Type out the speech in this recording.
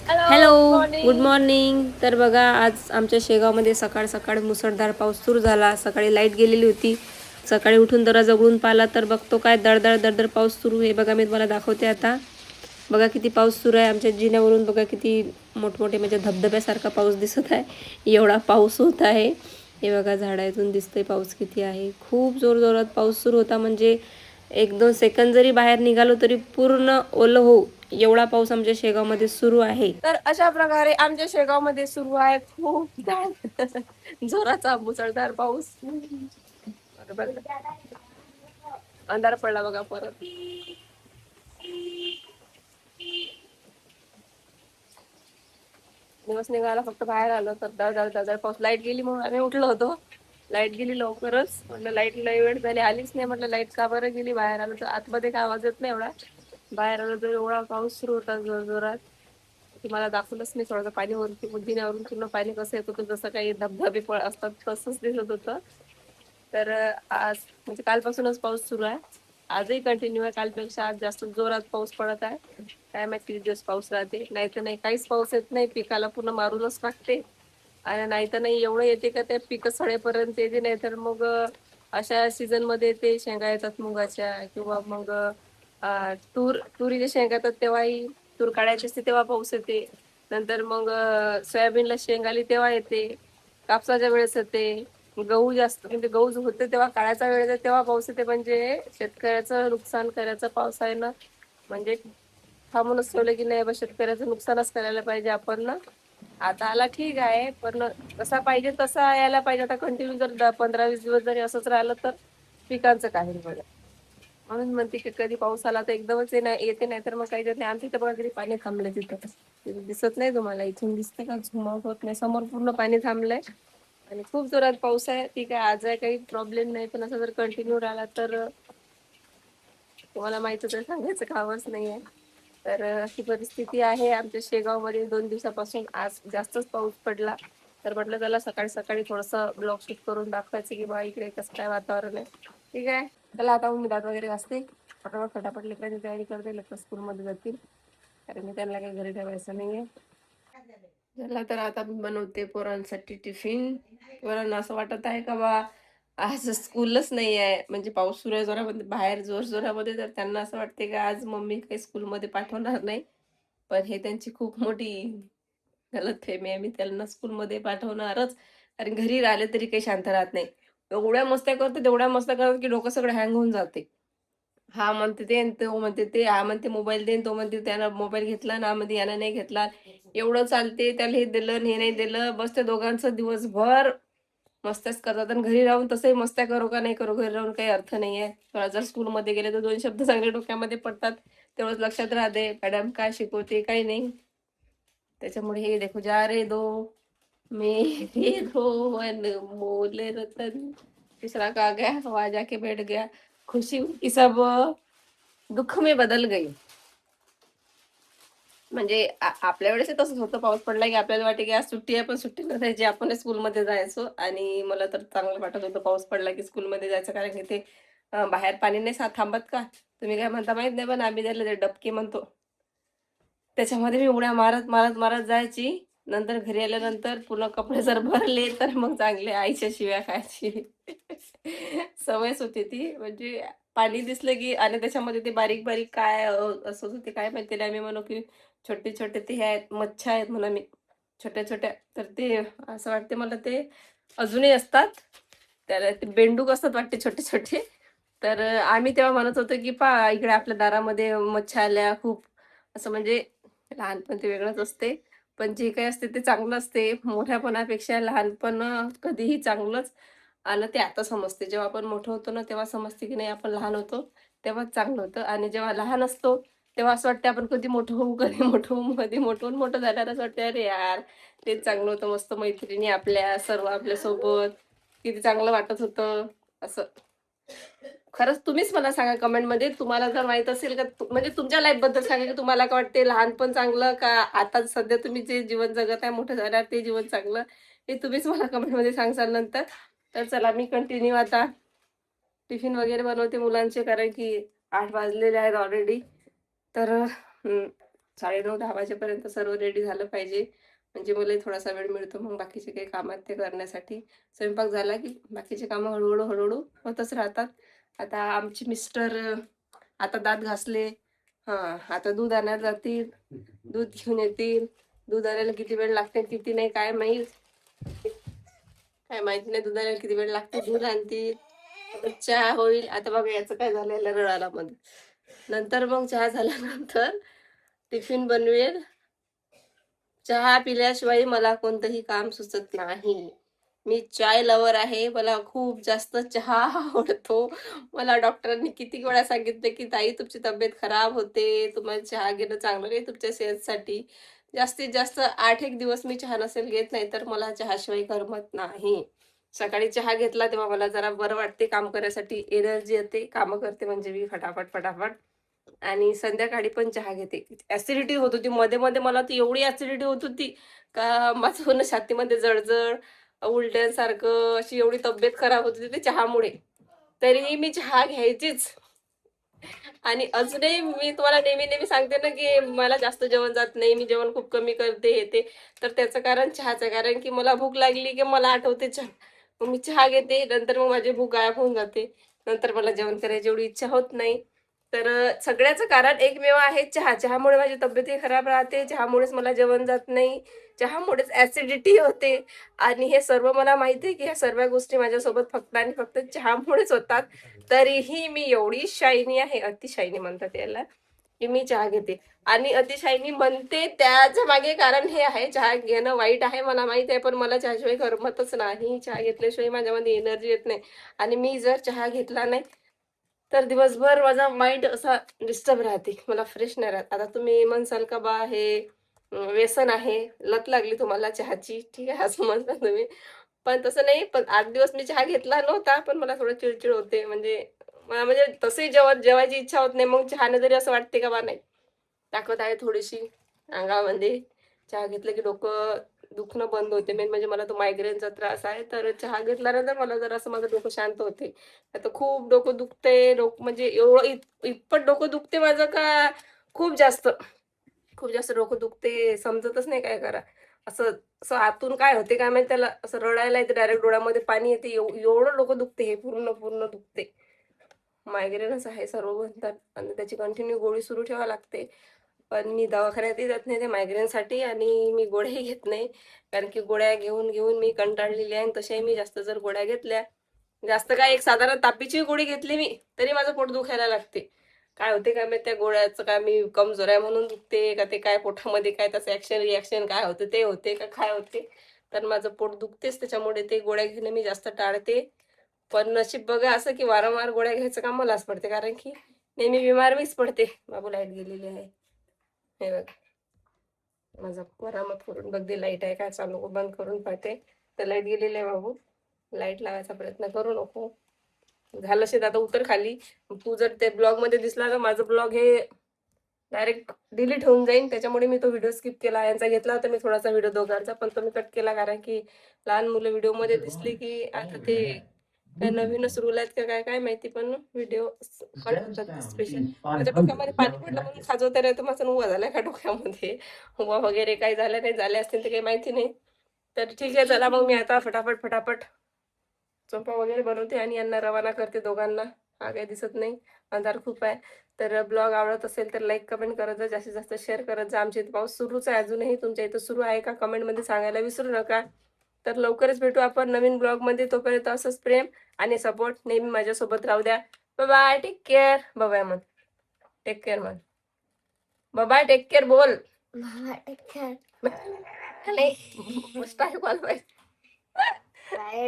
Hello, good morning. तर बघा, आज आमच्या शेगावमध्ये सकाळ सकाळ मुसळधार पाऊस सुरू झाला. सकाळी लाईट गेलेली होती. सकाळी उठून दरवाजा उघडून पाहिला तर बघतो काय दडदड दडदड पाऊस सुरू आहे. बघा, मी तुम्हाला दाखवते आता. बघा किती पाऊस सुरू आहे. आमच्या जिन्यावरून बघा किती मोठमोठे म्हणजे धबधब्यासारखा पाऊस दिसत आहे. एवढा पाऊस होत आहे. हे बघा, झाडातून दिसतंय पाऊस किती आहे. खूप जोरजोरात पाऊस सुरू होता. म्हणजे 1-2 सेकंद जरी बाहेर निघालो तरी पूर्ण ओलं होऊ एवढा पाऊस आमच्या शेगावमध्ये सुरू आहे. तर अशा प्रकारे आमच्या शेगावमध्ये सुरू आहे खूप जोराचा मुसळधार पाऊस. अंधार पडला बघा परत. दिवस निघाला फक्त बाहेर आलो तर दळ पाऊस. लाईट गेली म्हणून आम्ही उठलो होतो. लाईट गेली लवकरच. म्हटलं लाईट लई वेळ झाली, आलीच नाही. म्हटलं लाईट का बरं गेली. बाहेर आलो तर आतमध्ये काय आवाज येत नाही एवढा. बाहेर आलो तर एवढा पाऊस सुरू होता जोरजोरात. तुम्हाला दाखवलंच नाही. थोडंसं पाणी वरती जिन्यावरून पूर्ण पाणी कसं येत होतं, जसं काही धबधबे असतात तसंच दिसत होतं. तर आज म्हणजे कालपासूनच पाऊस सुरू आहे. आजही कंटिन्यू आहे. कालपेक्षा आज जास्त जोरात पाऊस पडत आहे. काय माहिती किती दिवस पाऊस राहते. नाही तर नाही, काहीच पाऊस येत नाही. पिकाला पूर्ण मारूनच टाकते. आणि नाही तर नाही एवढं येते का ते पिकं सडेपर्यंत येते. नाही तर मग अशा सीझन मध्ये ते शेंगा येतात मुगाच्या, किंवा मग तुरीच्या शेंगा येतात तेव्हाही, तूर काढायची असते तेव्हा पाऊस येते. नंतर मग सोयाबीनला शेंग आली तेव्हा येते. कापसाच्या वेळेस येते. गहू जास्त म्हणजे गहू होते तेव्हा काळाचा वेळ येते तेव्हा पाऊस येते. म्हणजे शेतकऱ्याचं नुकसान करायचं पावसाळ्यानं म्हणजे थांबूनच ठेवलं की नाही बा, शेतकऱ्याचं नुकसानच करायला पाहिजे आपण ना. आता आला ठीक आहे, पण कसा पाहिजे तसा यायला पाहिजे. आता कंटिन्यू जर 15-20 दिवस जरी असंच राहिलं तर पिकांचं काही बघा. म्हणून म्हणते की कधी पाऊस आला तर एकदमच येते, नाही तर मग काही देत नाही. आमच्या इथं बघा तरी पाणी थांबलंय. तिथं दिसत नाही तुम्हाला, इथून दिसते का झुम आउट होत नाही. समोर पूर्ण पाणी थांबलंय आणि खूप जोरात पाऊस आहे. ठीक आहे, आज आहे काही प्रॉब्लेम नाही, पण असं जर कंटिन्यू राहिला तर तुम्हाला माहितच आहे, सांगायचं कामच नाही आहे. तर अशी परिस्थिती आहे आमच्या शेगावमध्ये 2 दिवसापासून. आज जास्तच पाऊस पडला तर म्हटलं त्याला सकाळी सकाळी थोडंसं ब्लॉग शूट करून दाखवायचं की बा इकडे कसं काय वातावरण आहे. ठीक आहे, त्याला आता मी दात वगैरे घासते. फटाफट लेकरांची तयारी करते. लेकर स्कूलमध्ये जातील, कारण मी त्यांना काही घरी ठेवायचं नाहीये. झाला तर आता मी बनवते पोरांसाठी टिफिन. पोरांना असं वाटत आहे का बा आज स्कूलच नाही आहे, म्हणजे पाऊस सुरू आहे जोरामध्ये बाहेर जोर जोरामध्ये, तर त्यांना असं वाटते की आज मम्मी काही स्कूलमध्ये पाठवणार नाही. पण हे त्यांची खूप मोठी गलतफहमी आहे. मी त्यांना स्कूलमध्ये पाठवणारच, कारण घरी राहिले तरी काही शांत राहत नाही. एवढ्या मस्त्या करते तेवढ्या मस्त्या करतात की डोकं सगळं हँग होऊन जाते. हा म्हणते ते आणि तो म्हणते ते. हा म्हणते मोबाईल दे, तो म्हणते त्यानं मोबाईल घेतला ना, म्हणते यानं नाही घेतला. एवढं चालते. त्याला हे दिलं आणि हे नाही दिलं. बस ते दोघांचं दिवसभर मस्त्याच करतात. आणि घरी राहून तसंही मस्त्या करू का नाही करू, घरी राहून काही अर्थ नाहीये. थोडा जर स्कूलमध्ये गेले तर 2 शब्द चांगले डोक्यामध्ये पडतात. तेवढंच लक्षात राहते मॅडम काय शिकवते काही नाही. त्याच्यामुळे हे देखो जा रे दो मेरे दो अनमोल रतन, तीसरा का गया वहां जाके बैठ गया, खुशी उनकी सब दुःख में बदल गई. म्हणजे आपल्या वेळेस तसंच होतं. पाऊस पडला की आपल्याला वाटे की आज सुट्टी आहे, पण सुट्टी नसायची. आपण स्कूलमध्ये जायचो आणि मला तर चांगलं वाटत होतं पाऊस पडला की स्कूलमध्ये जायचं, कारण की ते बाहेर पाणी नाही थांबत का. तुम्ही काय म्हणता माहित नाही, पण आम्ही त्याला ते डबके म्हणतो. त्याच्यामध्ये मी उड्या मारत मारत मारत जायची. नंतर घरी आल्यानंतर पुन्हा कपडे जर भरले तर मग चांगले आईच्या शिव्या खायची. सवयच होती ती. म्हणजे पाणी दिसलं की, आणि त्याच्यामध्ये ते बारीक बारीक काय असं होते काय माहिती, त्याला आम्ही म्हणू की छोटे छोटे ते हे आहेत मच्छा आहेत म्हणून मी, छोट्या छोट्या. तर ते असं वाटते मला ते अजूनही असतात. त्याला ते बेंडूक असतात वाटते छोटे छोटे. तर आम्ही तेव्हा म्हणत होतो की पा इकडे आपल्या दारामध्ये मच्छा आल्या खूप. असं म्हणजे लहानपण ते वेगळंच असते. पण जे काही असते ते चांगलं असते. मोठ्यापणापेक्षा लहानपण कधीही चांगलंच. आणि ते आता समजते. जेव्हा आपण मोठं होतो ना तेव्हा समजते की नाही आपण लहान होतो तेव्हाच चांगलं होतं. आणि जेव्हा लहान असतो तेव्हा असं वाटतं आपण कधी मोठं होऊ, कधी मोठं होऊ, कधी मोठं होऊन मोठं झाल्यावर असं वाटतं अरे यार तेच चांगलं होतं. मस्त मैत्रिणी आपल्या सर्व आपल्यासोबत, किती चांगलं वाटत होतं असं. खरंच तुम्हीच मला सांगा कमेंटमध्ये, तुम्हाला जर माहित असेल का, म्हणजे तुमच्या लाईफ बद्दल सांगा की तुम्हाला काय वाटते, लहानपण चांगलं का आता सध्या तुम्ही जे जीवन जगत आहे मोठं झाल्यावर ते जीवन चांगलं, हे तुम्हीच मला कमेंटमध्ये सांगसाल नंतर. तर चला मी कंटिन्यू आता टिफिन वगैरे बनवते मुलांचे, कारण की 8 वाजलेले आहेत ऑलरेडी. तर 9:30-10 वाजेपर्यंत सर्व रेडी झालं पाहिजे, म्हणजे मलाही थोडासा वेळ मिळतो मग बाकीचे काही कामात ते करण्यासाठी. स्वयंपाक झाला की बाकीचे कामं हळूहळू होतच राहतात. आता आमचे मिस्टर आता दात घासले. हां, आता दूध आणायला जातील, दूध घेऊन येतील. दूध आणायला किती वेळ लागते किती नाही काय माहीत. काय माहिती नाही दूध आणायला किती वेळ लागते. दूध आणतील, चहा होईल. आता बघा याचं काय झालेलं रडाला मध्ये. नंतर मग चहा झाल्यानंतर टिफिन बनवेल. चहा पिल्याशिवाय मला कोणतंही काम सुचत नाही. मी चाय लवर आहे. मला खूप जास्त चहा आवडतो. मला डॉक्टरांनी किती वेळा सांगितलं की ताई तुमची तब्येत खराब होते, तुम्हाला चहा घेणं चांगलं नाही तुमच्या सेहतसाठी. जास्तीत जास्त 8 एक दिवस मी चहा नसेल घेत, नाही तर मला चहाशिवाय करमत नाही. सकाळी चहा घेतला तेव्हा मला जरा बरं वाटते, काम करायसाठी एनर्जी येते, कामं करते म्हणजे मी फटाफट फटाफट. आणि संध्याकाळी पण चहा घेते. ऍसिडिटी होत होती मध्ये मध्ये, मला ती एवढी ऍसिडिटी होत होती का माझं पूर्ण छातीमध्ये जळजळ, उलट्यांसारखं, अशी एवढी तब्येत खराब होत होती ते चहामुळे. तरीही मी चहा घ्यायचीच. आणि अजूनही मी तुम्हाला नेहमी नेहमी सांगते ना की मला जास्त जेवण जात नाही, मी जेवण खूप कमी करते हे ते. तर त्याचं कारण चहाचं, कारण की मला भूक लागली की मला आठवते चहा. मग मी चहा घेते, नंतर मग माझी भूक गायब होऊन जाते. नंतर मला जेवण करायची एवढी इच्छा होत नाही. तर सगळ्याचं कारण एकमेव आहे चहा. चहामुळे माझी तब्येतही खराब राहते, चहामुळेच मला जेवण जात नाही, चहामुळेच ऍसिडिटी होते. आणि हे सर्व मला माहिती आहे की ह्या सर्व गोष्टी माझ्यासोबत फक्त आणि फक्त चहामुळेच होतात. तरीही मी एवढी शायनी आहे, अतिशायनी म्हणतात याला, की मी चहा घेते. आणि अतिशायनी म्हणते त्याच्या मागे कारण हे आहे, चहा घेणं वाईट आहे मला माहित आहे, पण मला चहाशिवाय करमतच नाही. चहा घेतल्याशिवाय माझ्यामध्ये एनर्जी येत नाही. आणि मी जर चहा घेतला नाही तर दिवसभर माझा माइंड असा डिस्टर्ब राहते, मला फ्रेश नाही राहत. आता तुम्ही म्हणसाल का बा हे व्यसन आहे, लत लागली तुम्हाला चहाची, ठीक आहे असं म्हणता तुम्ही. पण तसं नाही. पण 8 दिवस मी चहा घेतला नव्हता, पण मला थोडं चिडचिड होते. म्हणजे मला म्हणजे तसंही जेवायची इच्छा होत नाही. मग चहाने जरी असं वाटते का बा नाही, ताकद आहे थोडीशी अंगामध्ये, चहा घेतलं की डोकं दुखणं बंद होते. मेन म्हणजे मला तो मायग्रेनचा त्रास आहे, तर चहा घेतल्यानंतर मला जर असं माझं डोकं शांत होते. आता खूप डोकं दुखते, डोकं म्हणजे एवढं इतपत डोकं दुखते माझं का खूप जास्त, खूप जास्त डोकं दुखते, समजतच नाही काय करा. असं असं आतून काय होते काय माहिती, त्याला असं रडायला येते, डायरेक्ट डोळ्यामध्ये पाणी येते, एवढं डोकं दुखते, हे पूर्ण पूर्ण दुखते. मायग्रेनच आहे सर्व म्हणतात आणि त्याची कंटिन्यू गोळी सुरू ठेवावी लागते. पण मी दवाखान्यातही जात नाही ते मायग्रेनसाठी, आणि मी गोळ्याही घेत नाही. कारण की गोळ्या घेऊन घेऊन मी कंटाळलेली आहे. आणि तशाही मी जास्त जर गोळ्या घेतल्या, जास्त काय एक साधारण तापीची गोळी घेतली मी तरी माझं पोट दुखायला लागते. काय होते काय माहिती त्या गोळ्याचं, काय मी कमजोर आहे म्हणून दुखते का, ते काय पोटामध्ये काय त्याचं ऍक्शन रिॲक्शन काय होते ते होते का काय होते, तर माझं पोट दुखतेच. त्याच्यामुळे ते गोळ्या घेणं मी जास्त टाळते. पण नशीब बघा असं की वारंवार गोळ्या घ्यायचं काम मलाच पडते, कारण की नेहमी बिमार मीच पडते. बाबू लाईट गेलेली आहे, हे बघ माझा मरामत करून बघते, लाईट आहे काय चालू, बंद करून पाहते. तर लाईट गेलेली आहे बाबू, लाईट लावायचा प्रयत्न करू नको. झालं शेत आता उतर खाली. तू जर ते ब्लॉग मध्ये दिसला ना, माझं ब्लॉग हे डायरेक्ट डिलीट होऊन जाईल, त्याच्यामुळे मी तो व्हिडिओ स्किप केला. यांचा घेतला होता मी थोडासा व्हिडिओ दोघांचा, पण तो मी कट केला, कारण की लहान मुलं व्हिडिओ मध्ये दिसली की आता ते काय नवीनच रूल आहेत का काय काय माहिती, पण व्हिडिओ कट होतात स्पेशल. माझ्या डोक्यामध्ये पाणी पडलं म्हणून खाजवता नाही तर माझा उभा झालाय का डोक्यामध्ये, उभा वगैरे काही झालं नाही, झाले असतील ते काही माहिती नाही. तर ठीक आहे, चला मग मी आता फटाफट फटाफट चोपा वगैरे बनवते आणि यांना रवाना करते दोघांना. हा काही दिसत नाही, अंधार खूप आहे. तर ब्लॉग आवडत असेल तर लाईक कमेंट करत जा, जास्तीत जास्त शेअर करत जा. आमच्या इथे पाऊस सुरूच आहे अजूनही, तुमच्या इथं सुरू आहे का कमेंटमध्ये सांगायला विसरू नका. तर लवकरच भेटू आपण नवीन ब्लॉगमध्ये. तोपर्यंत असंच प्रेम आणि सपोर्ट नेहमी माझ्यासोबत राहू द्या. Bye, take care. बाय मग, टेक केअर मग, बाय टेक केअर बोल. Take care. नाही मस्त आहे, कॉल बाय.